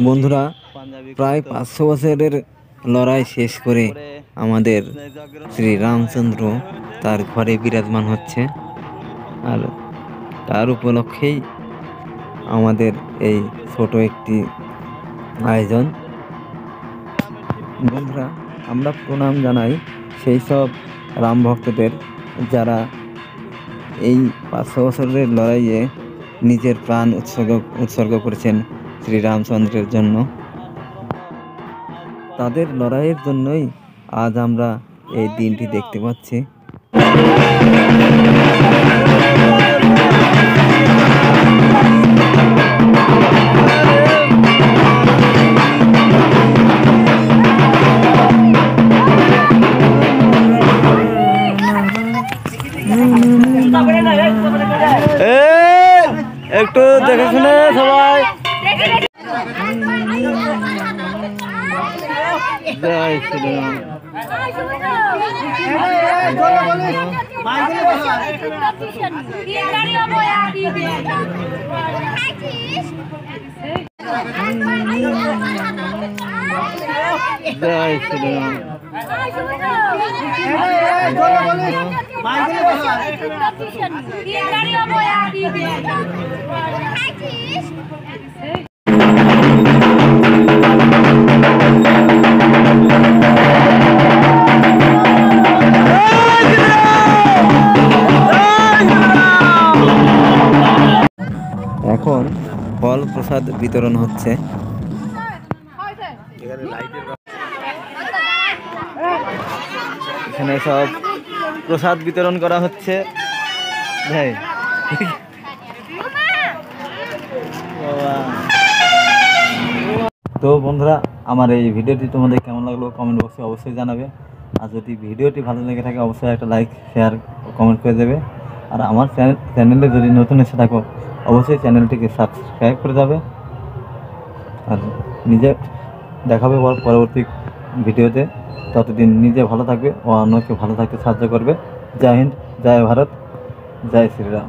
বন্ধুরা, প্রায় 500 বছরের লড়াই শেষ করে আমাদের শ্রী রামচন্দ্র তার ঘরে বিরাজমান হচ্ছে। আর তার উপলক্ষেই আমাদের এই ছোট একটি আয়োজন। বন্ধুরা, আমরা প্রণাম জানাই সেই সব রাম ভক্তদের যারা এই 500 বছরের লড়াইয়ে নিজের প্রাণ উৎসর্গ করেছেন শ্রী রামচন্দ্রের জন্য। তাদের লড়াইয়ের জন্যই আজ আমরা এই দিনটি দেখতে পাচ্ছি। একটু দেখে শুনে সবাই। জয় শ্রীরাম। জয় শ্রীরাম। এখন ফল প্রসাদ বিতরণ হচ্ছে। এখানে সব প্রসাদ বিতরণ করা হচ্ছে। তো বন্ধুরা, আমার এই ভিডিওটি তোমাদের কেমন লাগলো কমেন্ট বক্সে অবশ্যই জানাবে। আর যদি ভিডিওটি ভালো লেগে থাকে অবশ্যই একটা লাইক, শেয়ার, কমেন্ট করে দেবে। আর আমার চ্যানেলে যদি নতুন এসে থাকো অবশ্যই চ্যানেলটিকে সাবস্ক্রাইব করে যাবে। আর নিজে দেখাবে পরবর্তী ভিডিওতে। ততদিন নিজে ভালো থাকবে ও অন্যকে ভালো থাকতে সাহায্য করবে। জয় হিন্দ, জয় ভারত, জয় শ্রীরাম।